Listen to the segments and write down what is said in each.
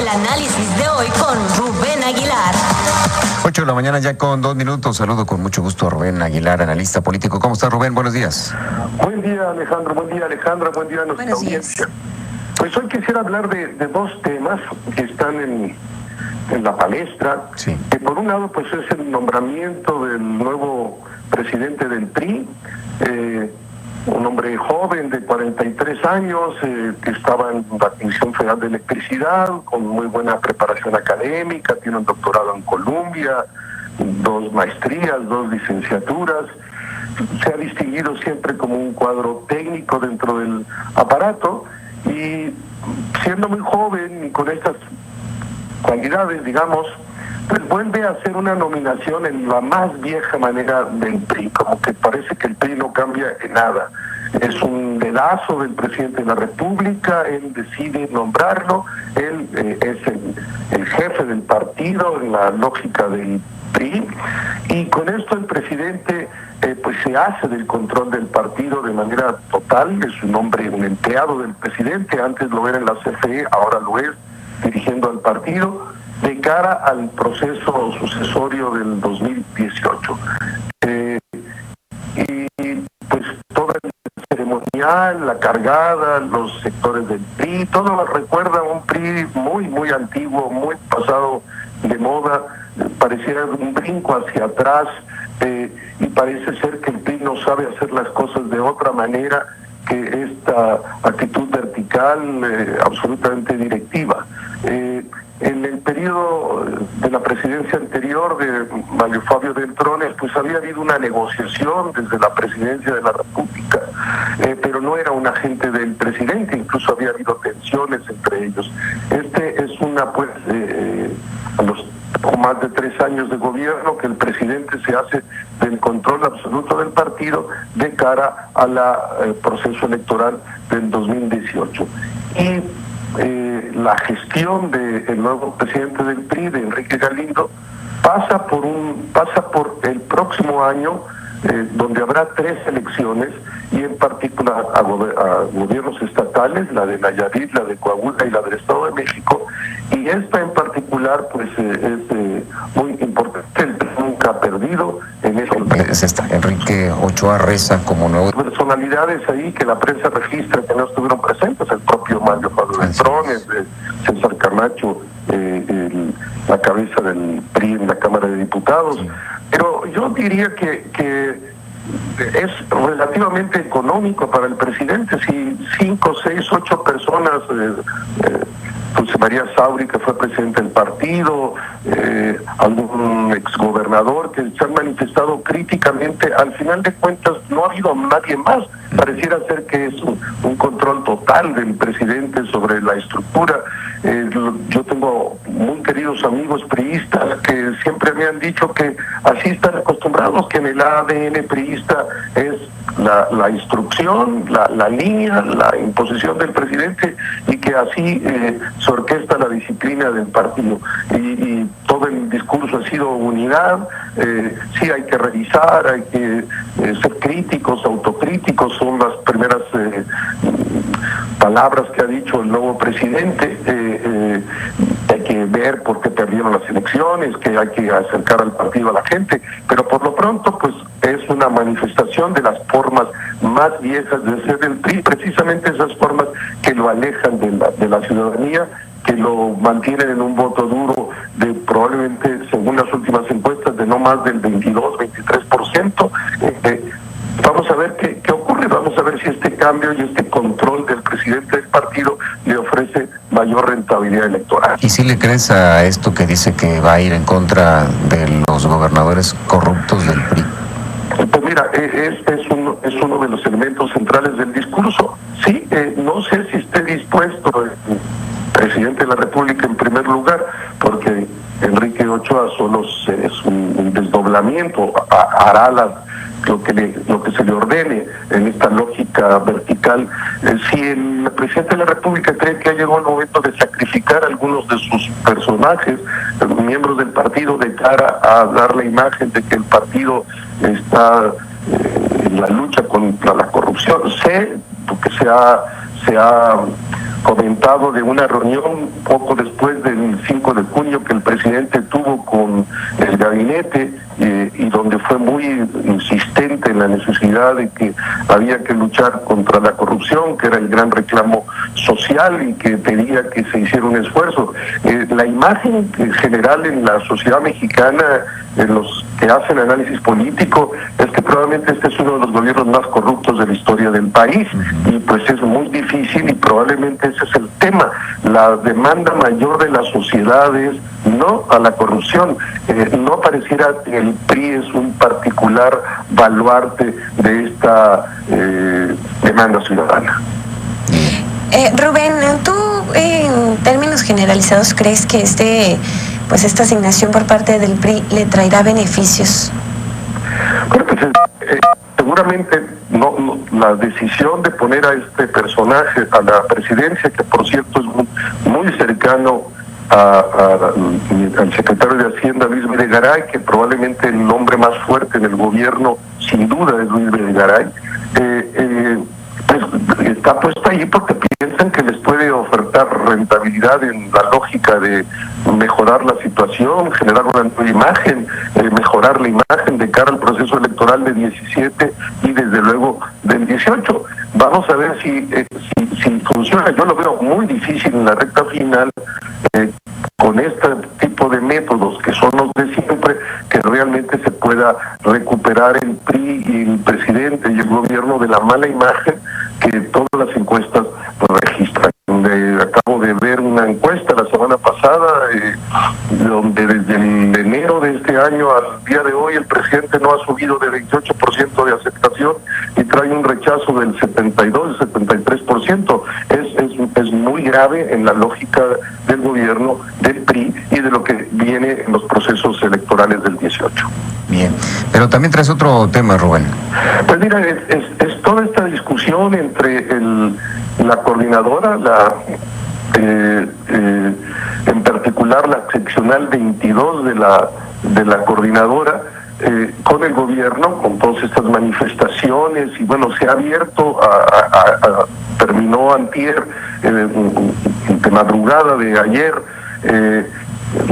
El análisis de hoy con Rubén Aguilar. 8 de la mañana ya con 2 minutos. Saludo con mucho gusto a Rubén Aguilar, analista político. ¿Cómo está, Rubén? Buenos días. Buen día, Alejandro. Buen día, Alejandra. Buen día a nuestra audiencia. Pues hoy quisiera hablar de dos temas que están en la palestra. Sí. Que por un lado, pues es el nombramiento del nuevo presidente del PRI, un hombre joven de 43 años, que estaba en la Comisión Federal de Electricidad, con muy buena preparación académica, tiene un doctorado en Columbia, 2 maestrías, 2 licenciaturas. Se ha distinguido siempre como un cuadro técnico dentro del aparato, y siendo muy joven y con estas cualidades, digamos, pues vuelve a hacer una nominación en la más vieja manera del PRI, como que parece que el PRI no cambia en nada. Es un dedazo del presidente de la República, él decide nombrarlo, él es el jefe del partido en la lógica del PRI, y con esto el presidente pues se hace del control del partido de manera total. Es un hombre, un empleado del presidente, antes lo era en la CFE, ahora lo es dirigiendo al partido, de cara al proceso sucesorio del 2018. Y pues toda el ceremonial, la cargada, los sectores del PRI, todo recuerda a un PRI muy, muy antiguo, muy pasado de moda, pareciera un brinco hacia atrás, y parece ser que el PRI no sabe hacer las cosas de otra manera que esta actitud vertical absolutamente directiva. En el periodo de la presidencia anterior de Mario Fabio Beltrones, pues había habido una negociación desde la presidencia de la República, pero no era un agente del presidente, incluso había habido tensiones entre ellos. Este es una, pues, a los poco más de 3 años de gobierno, que el presidente se hace del control absoluto del partido de cara a la proceso electoral del 2018. Y la gestión del nuevo presidente del PRI, de Enrique Galindo, pasa por el próximo año, donde habrá 3 elecciones, y en particular a gobiernos estatales, la de Nayarit, la de Coahuila y la del Estado de México, y esta en particular pues es muy importante. El PRI nunca ha perdido en eso. Es esta, Enrique Ochoa Reza como nuevo. Personalidades ahí que la prensa registra que no estuvieron presentes, el propio Mario Fabio Beltrones, César Camacho, la cabeza del PRI en la Cámara de Diputados. Sí. Pero yo diría que es relativamente económico para el presidente si 5, 6, 8 personas, Dulce María Sauri, que fue presidente del partido, algún exgobernador que se han manifestado críticamente, al final de cuentas no ha habido nadie más. Pareciera ser que es un control total del presidente sobre la estructura. Yo tengo muy queridos amigos priistas que siempre me han dicho que así están acostumbrados, que en el ADN priista es la instrucción, la línea, la imposición del presidente, y que así se orquesta la disciplina del partido. Y todo el discurso ha sido unidad. Sí, hay que revisar, hay que ser críticos, autocríticos, son las primeras palabras que ha dicho el nuevo presidente. Hay que ver por qué perdieron las elecciones, que hay que acercar al partido a la gente, pero por lo pronto pues es una manifestación de las formas más viejas de ser del PRI, precisamente esas formas que lo alejan de la ciudadanía, que lo mantienen en un voto duro de probablemente, según las últimas encuestas, de no más del 22-23%. Vamos a ver qué ocurre, vamos a ver si este cambio y este control del presidente del partido le ofrece mayor rentabilidad electoral. ¿Y si le crees a esto que dice que va a ir en contra de los gobernadores corruptos del PRI? Pues mira, es uno de los elementos centrales del discurso. Sí, no sé si esté dispuesto el presidente de la República en primer lugar, porque Enrique Ochoa solo es un desdoblamiento, hará lo que se le ordene en esta lógica vertical. Si el presidente de la República cree que ha llegado el momento de sacrificar a algunos de sus personajes, miembros del partido, de cara a dar la imagen de que el partido está en la lucha contra la corrupción, sé, porque se ha comentado de una reunión poco después del 5 de junio que el presidente tuvo con el gabinete y donde fue muy insistente en la necesidad de que había que luchar contra la corrupción, que era el gran reclamo social y que pedía que se hiciera un esfuerzo. La imagen general en la sociedad mexicana, en los que hacen análisis político, es que probablemente este es uno de los gobiernos más corruptos de la historia del país, y pues es muy difícil, y probablemente ese es el tema. La demanda mayor de las sociedades, no a la corrupción. No pareciera que el PRI es un particular baluarte de esta demanda ciudadana. Rubén, ¿tú en términos generalizados crees que esta asignación por parte del PRI le traerá beneficios? Bueno, pues, seguramente la decisión de poner a este personaje a la presidencia, que por cierto es muy cercano al secretario de Hacienda, Luis Videgaray, que probablemente el hombre más fuerte en el gobierno sin duda es Luis Videgaray, pues está puesta ahí porque piensan que les puede ofertar rentabilidad en la lógica de mejorar la situación, generar una nueva imagen, mejorar la imagen de cara al proceso electoral de 17 y desde luego del 18. Vamos a ver si funciona. Yo lo veo muy difícil en la recta final, con este tipo de métodos que son los de siempre, que realmente se pueda recuperar el PRI y el presidente y el gobierno de la mala imagen que todas las encuestas registran. Acabo de ver una encuesta la semana pasada, donde desde el enero de este año al día de hoy el presidente no ha subido de 28% de aceptación y trae un rechazo del 72, 73%. Es muy grave en la lógica del gobierno del PRI y de lo que viene en los procesos electorales del 18. Bien, pero también traes otro tema, Rubén. Pues mira, es toda esta discusión entre la coordinadora, en particular la seccional 22 de la coordinadora, con el gobierno, con todas estas manifestaciones, y bueno, se ha abierto terminó antier, de madrugada de ayer,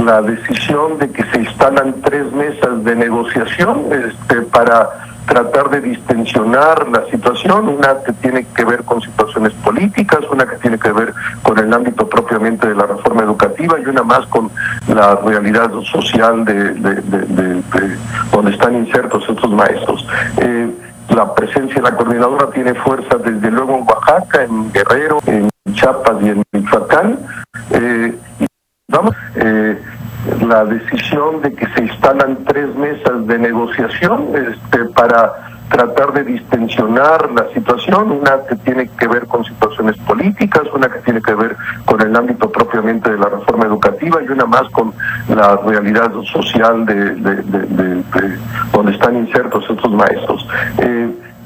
la decisión de que se instalan 3 mesas de negociación para tratar de distensionar la situación, una que tiene que ver con situaciones políticas, una que tiene que ver con el ámbito propiamente de la reforma educativa y una más con la realidad social de donde están insertos estos maestros. La presencia de la coordinadora tiene fuerza desde luego en Oaxaca, en Guerrero, en Chiapas y en Michoacán. La decisión de que se instalan 3 mesas de negociación para tratar de distensionar la situación, una que tiene que ver con situaciones políticas, una que tiene que ver con el ámbito propiamente de la reforma educativa y una más con la realidad social de donde están insertos estos maestros.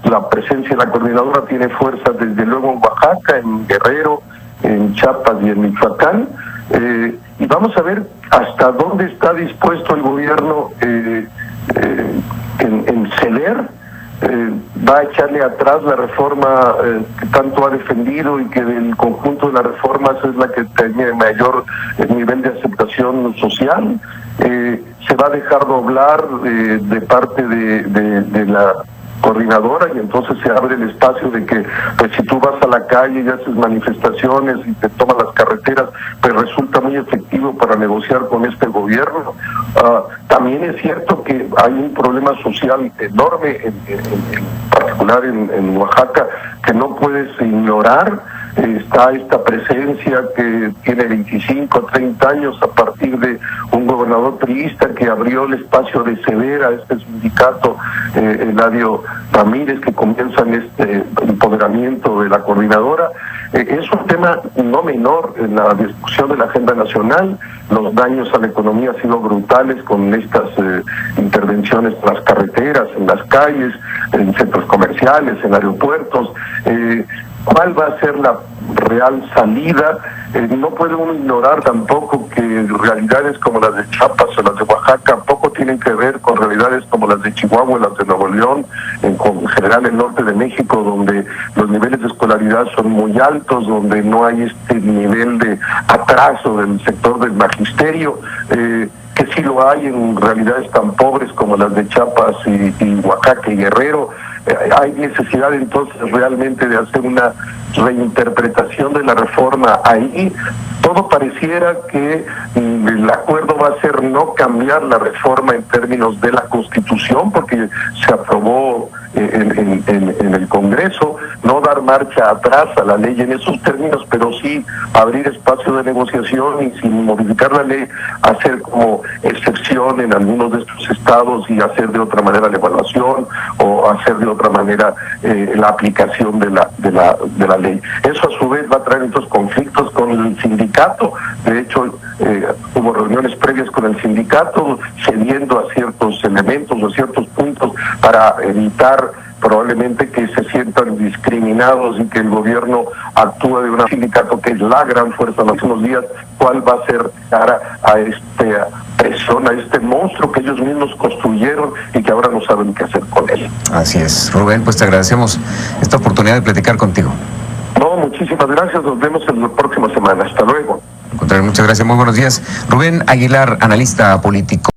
La presencia de la coordinadora tiene fuerza desde luego en Oaxaca, en Guerrero, en Chiapas y en Michoacán. Y vamos a ver hasta dónde está dispuesto el gobierno en ceder. Va a echarle atrás la reforma que tanto ha defendido y que del conjunto de las reformas es la que tiene mayor nivel de aceptación social. Se va a dejar doblar de parte de la coordinadora, y entonces se abre el espacio de que pues, si tú vas a la calle y haces manifestaciones y te toman las carreteras, pues resulta muy efectivo para negociar con este gobierno. También es cierto que hay un problema social enorme, en particular en Oaxaca, que no puedes ignorar. Está esta presencia que tiene 25 o 30 años a partir de un gobernador priista que abrió el espacio de ceder a este sindicato, Eladio Ramírez, que comienza en este empoderamiento de la coordinadora. Es un tema no menor en la discusión de la agenda nacional. Los daños a la economía han sido brutales con estas intervenciones en las carreteras, en las calles, en centros comerciales, en aeropuertos. ¿Cuál va a ser la real salida? No puede uno ignorar tampoco que realidades como las de Chiapas o las de Oaxaca poco tienen que ver con realidades como las de Chihuahua, las de Nuevo León, en general el norte de México, donde los niveles de escolaridad son muy altos, donde no hay este nivel de atraso del sector del magisterio, que sí lo hay en realidades tan pobres como las de Chiapas y Oaxaca y Guerrero. Hay necesidad entonces realmente de hacer una reinterpretación de la reforma ahí. Todo pareciera que el acuerdo va a ser no cambiar la reforma en términos de la Constitución, porque se aprobó en el Congreso, no dar marcha atrás a la ley en esos términos, pero sí abrir espacio de negociación y sin modificar la ley, hacer como excepción en algunos de estos estados y hacer de otra manera la evaluación o hacer de otra manera la aplicación de la ley. Eso a su vez va a traer estos conflictos con el sindicato. De hecho, hubo reuniones previas con el sindicato cediendo a ciertos elementos o ciertos puntos para evitar probablemente que se sientan discriminados y que el gobierno actúe de un sindicato que es la gran fuerza en los últimos días. ¿Cuál va a ser cara a esta persona, a este monstruo que ellos mismos construyeron y que ahora no saben qué hacer con él? Así es. Rubén, pues te agradecemos esta oportunidad de platicar contigo. No, muchísimas gracias. Nos vemos en la próxima semana. Hasta luego. Al contrario, muchas gracias. Muy buenos días. Rubén Aguilar, analista político.